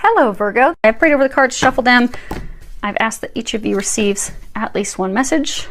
Hello, Virgo. I've prayed over the cards, shuffled them. I've asked that each of you receives at least one message.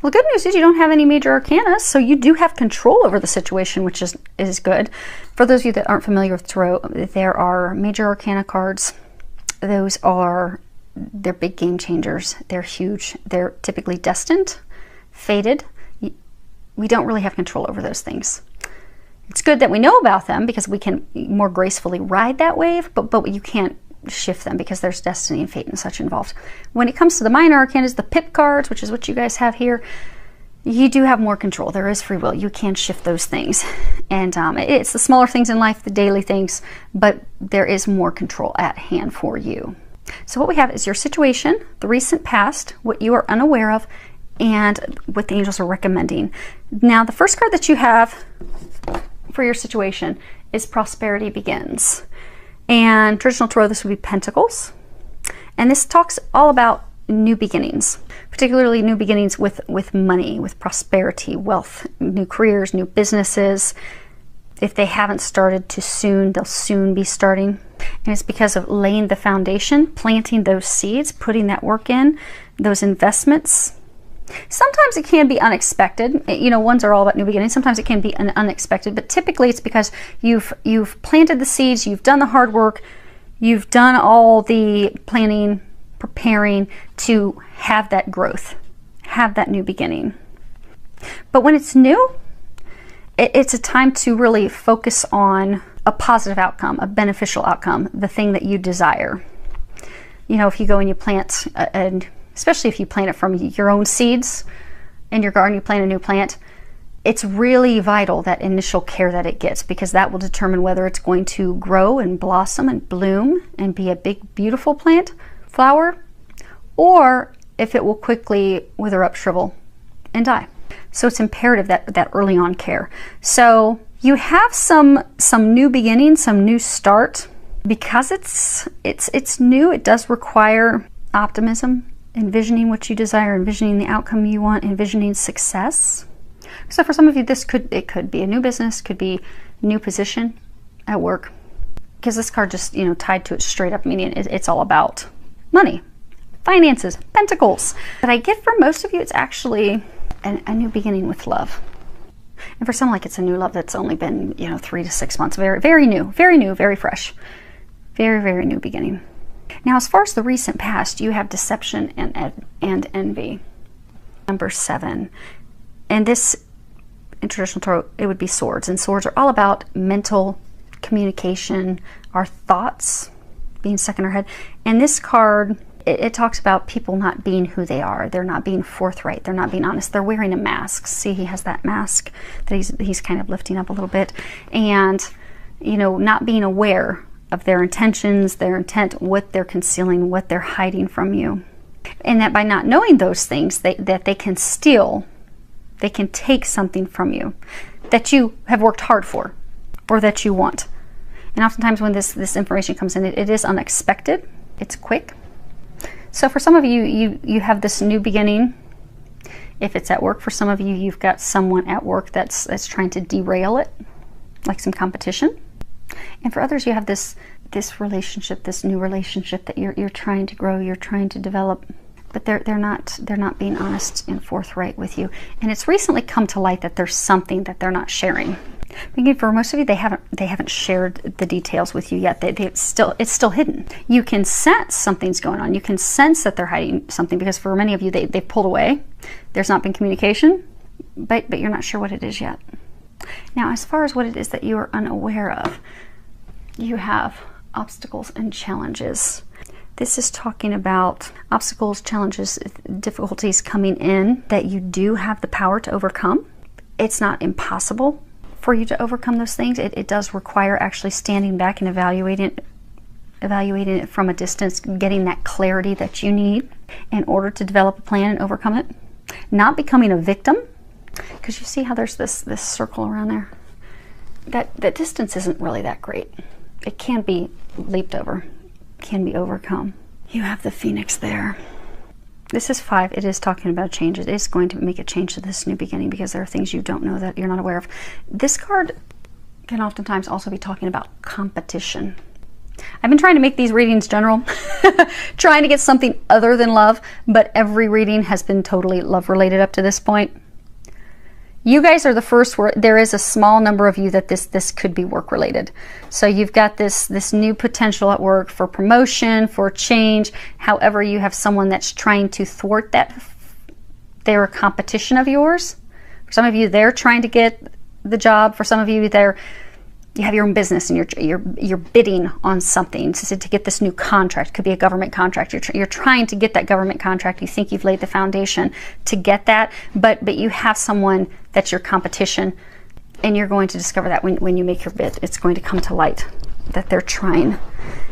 Well, the good news is you don't have any major arcana, so you do have control over the situation, which is good. For those of you that aren't familiar with tarot, there are major arcana cards. They're big game changers. They're huge. They're typically destined, fated. We don't really have control over those things. It's good that we know about them because we can more gracefully ride that wave, but you can't shift them because there's destiny and fate and such involved. When it comes to the minor arcanas, the pip cards, which is what you guys have here, you do have more control. There is free will. You can shift those things. And it's the smaller things in life, the daily things, but there is more control at hand for you. So what we have is your situation, the recent past, what you are unaware of, and what the angels are recommending. Now, the first card that you have for your situation is Prosperity Begins. And traditional tarot, this would be Pentacles. And this talks all about new beginnings, particularly new beginnings with money, with prosperity, wealth, new careers, new businesses. If they haven't started too soon, they'll soon be starting. And it's because of laying the foundation, planting those seeds, putting that work in, those investments. Sometimes it can be unexpected. You know, ones are all about new beginnings. Sometimes it can be unexpected, but typically it's because you've planted the seeds, you've done the hard work, you've done all the planning, preparing to have that growth, have that new beginning. But when it's new, it's a time to really focus on a positive outcome, a beneficial outcome, the thing that you desire. You know, if you go and you plant especially if you plant it from your own seeds in your garden, you plant a new plant, it's really vital, that initial care that it gets, because that will determine whether it's going to grow and blossom and bloom and be a big, beautiful plant, flower, or if it will quickly wither up, shrivel, and die. So it's imperative that early on care. So you have some new beginning, some new start. Because it's new, it does require optimism, envisioning what you desire, envisioning the outcome you want, envisioning success. So for some of you, it could be a new business, could be a new position at work. Because this card just, tied to it straight up, meaning it's all about money, finances, pentacles. But I get for most of you, it's actually a new beginning with love. And for some, it's a new love that's only been, 3 to 6 months. Very, very new, very fresh. Very, very new beginning. Now, as far as the recent past, you have deception and envy. Number 7. And this, in traditional tarot, it would be swords. And swords are all about mental communication, our thoughts being stuck in our head. And this card, it talks about people not being who they are. They're not being forthright. They're not being honest. They're wearing a mask. See, he has that mask that he's kind of lifting up a little bit. And, not being aware of their intentions, their intent, what they're concealing, what they're hiding from you. And that by not knowing those things, that they can steal, they can take something from you that you have worked hard for or that you want. And oftentimes when this information comes in, it is unexpected, it's quick. So for some of you, you have this new beginning. If it's at work, for some of you, you've got someone at work that's trying to derail it, like some competition. And for others, you have this relationship, this new relationship that you're trying to grow, you're trying to develop, but they're not being honest and forthright with you. And it's recently come to light that there's something that they're not sharing. Again, for most of you, they haven't shared the details with you yet. It's still hidden. You can sense something's going on. You can sense that they're hiding something, because for many of you, they've pulled away. There's not been communication, but you're not sure what it is yet. Now, as far as what it is that you are unaware of, you have obstacles and challenges. This is talking about obstacles, challenges, difficulties coming in that you do have the power to overcome. It's not impossible for you to overcome those things. It does require actually standing back and evaluating it from a distance, getting that clarity that you need in order to develop a plan and overcome it. Not becoming a victim. Because you see how there's this circle around there? That distance isn't really that great. It can be leaped over, can be overcome. You have the Phoenix there. This is 5. It is talking about change. It is going to make a change to this new beginning, because there are things you don't know that you're not aware of. This card can oftentimes also be talking about competition. I've been trying to make these readings general, trying to get something other than love, but every reading has been totally love related up to this point. You guys are the first where there is a small number of you that this could be work related. So you've got this new potential at work for promotion, for change. However, you have someone that's trying to thwart that. They're a competition of yours. For some of you, they're trying to get the job. For some of you, you have your own business and you're bidding on something to get this new contract. It could be a government contract. You're trying to get that government contract. You think you've laid the foundation to get that, but you have someone that's your competition, and you're going to discover that when you make your bid. It's going to come to light that they're trying,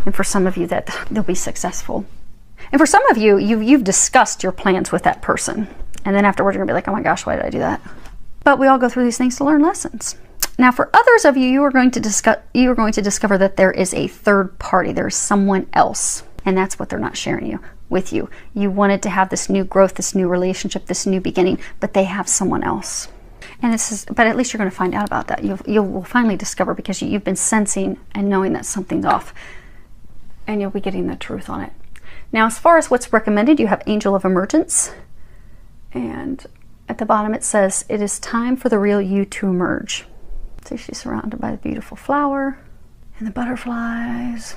and for some of you that they'll be successful. And for some of you, you've discussed your plans with that person, and then afterwards you're gonna be like, oh my gosh, why did I do that? But we all go through these things to learn lessons. Now, for others of you, you are going to discover that there is a third party. There is someone else, and that's what they're not sharing with you. You wanted to have this new growth, this new relationship, this new beginning, but they have someone else. And but at least you're going to find out about that. You will finally discover, because you've been sensing and knowing that something's off, and you'll be getting the truth on it. Now, as far as what's recommended, you have Angel of Emergence, and at the bottom it says, it is time for the real you to emerge. So she's surrounded by the beautiful flower and the butterflies.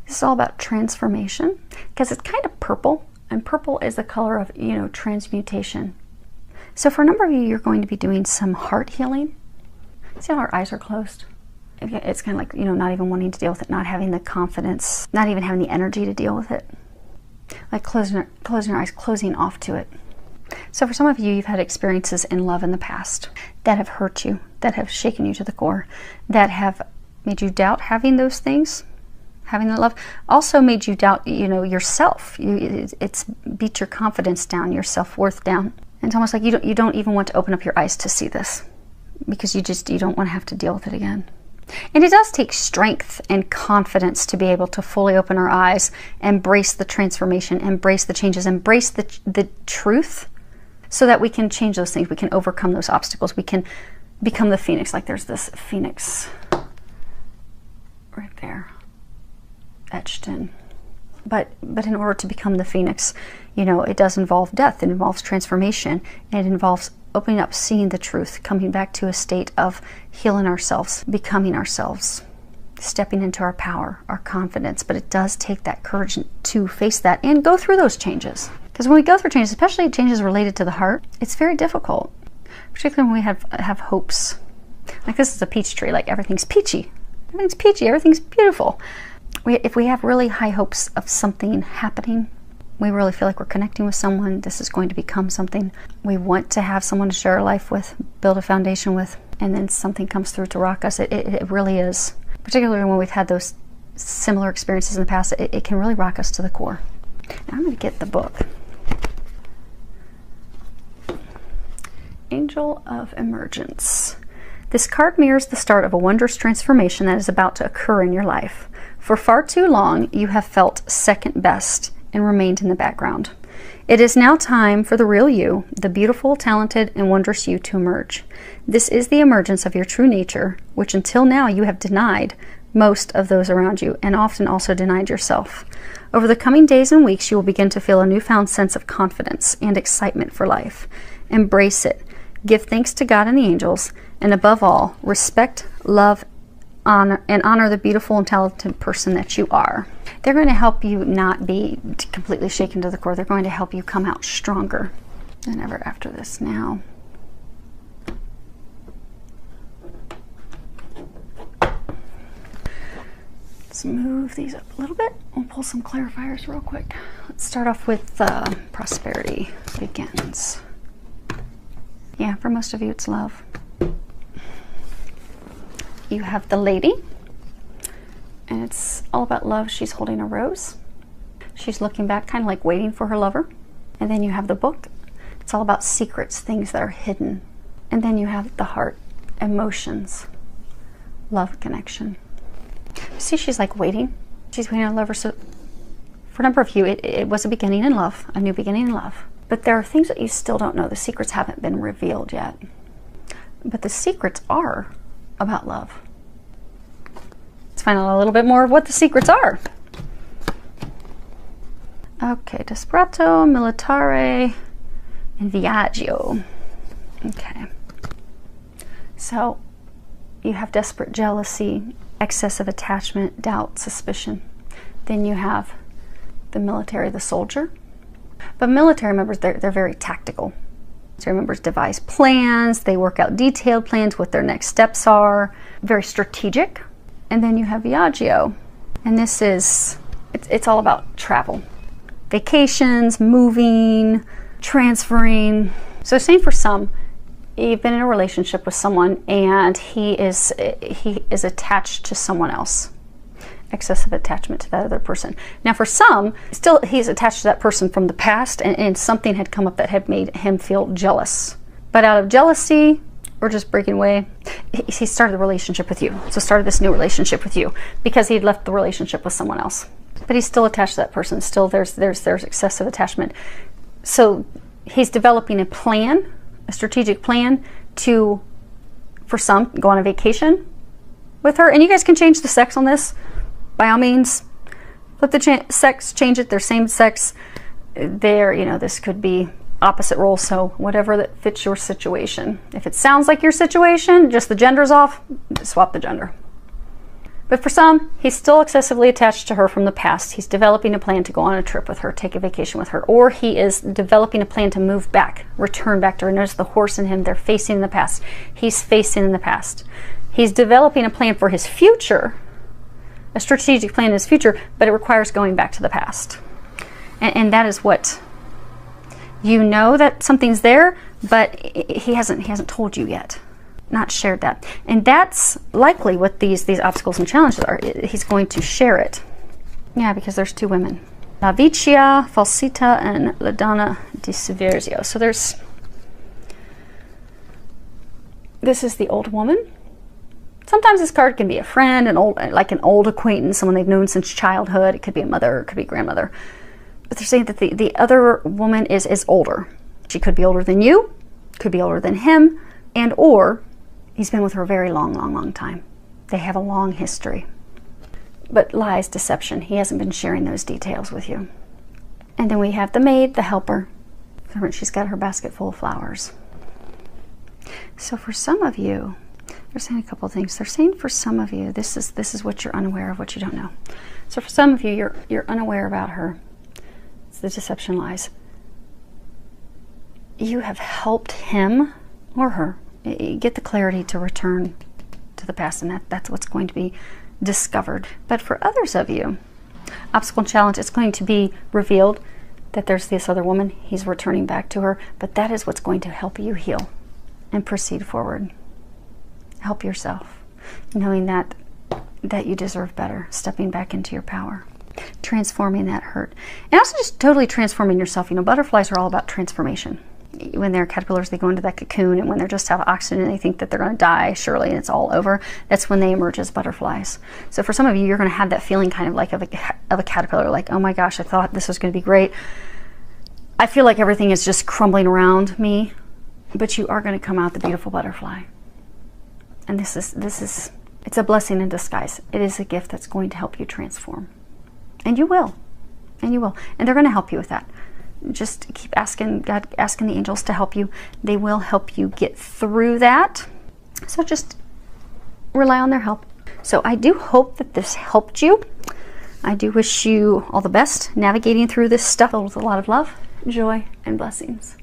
This is all about transformation, because it's kind of purple, and purple is the color of, transmutation. So for a number of you, you're going to be doing some heart healing. See how our eyes are closed? It's kind of like, not even wanting to deal with it, not having the confidence, not even having the energy to deal with it. Like closing your eyes, closing off to it. So for some of you, you've had experiences in love in the past that have hurt you, that have shaken you to the core, that have made you doubt having those things, having the love. Also made you doubt, yourself. It's beat your confidence down, your self-worth down. And it's almost like you don't even want to open up your eyes to see this, because you don't want to have to deal with it again. And it does take strength and confidence to be able to fully open our eyes, embrace the transformation, embrace the changes, embrace the truth, so that we can change those things. We can overcome those obstacles. We can become the phoenix. Like there's this phoenix right there, etched in. But in order to become the phoenix, it does involve death. It involves transformation. It involves opening up, seeing the truth, coming back to a state of healing ourselves, becoming ourselves, stepping into our power, our confidence. But it does take that courage to face that and go through those changes. Because when we go through changes, especially changes related to the heart, it's very difficult, particularly when we have hopes. Like this is a peach tree, like everything's peachy. Everything's peachy, everything's beautiful. If we have really high hopes of something happening, we really feel like we're connecting with someone, this is going to become something. We want to have someone to share our life with, build a foundation with, and then something comes through to rock us. It really is. Particularly when we've had those similar experiences in the past, it can really rock us to the core. Now I'm going to get the book. Angel of Emergence. This card mirrors the start of a wondrous transformation that is about to occur in your life. For far too long, you have felt second best and remained in the background. It is now time for the real you, the beautiful, talented, and wondrous you to emerge. This is the emergence of your true nature, which until now you have denied most of those around you, and often also denied yourself. Over the coming days and weeks, you will begin to feel a newfound sense of confidence and excitement for life. Embrace it. Give thanks to God and the angels, and above all, respect, love, honor the beautiful and talented person that you are. They're going to help you not be completely shaken to the core. They're going to help you come out stronger than ever after this. Now, let's move these up a little bit. We'll pull some clarifiers real quick. Let's start off with prosperity begins. Yeah, for most of you, it's love. You have the lady, and it's all about love. She's holding a rose. She's looking back, kind of like waiting for her lover. And then you have the book. It's all about secrets, things that are hidden. And then you have the heart, emotions, love, connection. See, she's like waiting. She's waiting on a lover. So for a number of you, it was a beginning in love, a new beginning in love. But there are things that you still don't know. The secrets haven't been revealed yet. But the secrets are about love. Let's find out a little bit more of what the secrets are. Okay, Desperato, Militare, and Viaggio. Okay. So you have desperate jealousy, excessive attachment, doubt, suspicion. Then you have the military, the soldier. But military members, they're very tactical. Military members devise plans, they work out detailed plans, what their next steps are, very strategic. And then you have Viaggio. And this is, it's all about travel. Vacations, moving, transferring. So saying for some, you've been in a relationship with someone and he is attached to someone else. Excessive attachment to that other person. Now for some, still he's attached to that person from the past, and something had come up that had made him feel jealous. But out of jealousy or just breaking away, he started the relationship with you. So started this new relationship with you because he'd left the relationship with someone else. But he's still attached to that person. Still there's excessive attachment. So he's developing a plan, a strategic plan to, for some, go on a vacation with her. And you guys can change the sex on this. By all means, flip the sex, change it. They're same sex. This could be opposite roles, so whatever that fits your situation. If it sounds like your situation, just the gender's off, swap the gender. But for some, he's still excessively attached to her from the past. He's developing a plan to go on a trip with her, take a vacation with her, or he is developing a plan to move back, return back to her. Notice the horse in him, they're facing in the past. He's facing in the past. He's developing a plan for his future, a strategic plan in his future, but it requires going back to the past. And that is what, you know that something's there, but he hasn't told you yet, not shared that. And that's likely what these obstacles and challenges are. He's going to share it. Yeah, because there's two women. La Vicia, Falsita, and La Donna di Severzio. So this is the old woman. Sometimes this card can be a friend, an old acquaintance, someone they've known since childhood. It could be a mother, it could be a grandmother. But they're saying that the other woman is older. She could be older than you, could be older than him, and or he's been with her a very long time. They have a long history. But lies, deception, he hasn't been sharing those details with you. And then we have the maid, the helper. She's got her basket full of flowers. So for some of you, they're saying a couple of things. They're saying for some of you, this is what you're unaware of, what you don't know. So for some of you, you're unaware about her. It's the deception, lies. You have helped him or her get the clarity to return to the past, and that's what's going to be discovered. But for others of you, obstacle and challenge, it's going to be revealed that there's this other woman. He's returning back to her, but that is what's going to help you heal and proceed forward. Help yourself, knowing that you deserve better, stepping back into your power, transforming that hurt, and also just totally transforming yourself. Butterflies are all about transformation. When they're caterpillars, they go into that cocoon, and when they're just out of oxygen and they think that they're going to die surely and it's all over, that's when they emerge as butterflies. So for some of you, you're going to have that feeling kind of like of a caterpillar, like, oh my gosh, I thought this was going to be great. I feel like everything is just crumbling around me, but you are going to come out the beautiful butterfly. And this is it's a blessing in disguise. It is a gift that's going to help you transform. And you will. And you will. And they're going to help you with that. Just keep asking God, asking the angels to help you. They will help you get through that. So just rely on their help. So I do hope that this helped you. I do wish you all the best navigating through this stuff with a lot of love, joy, and blessings.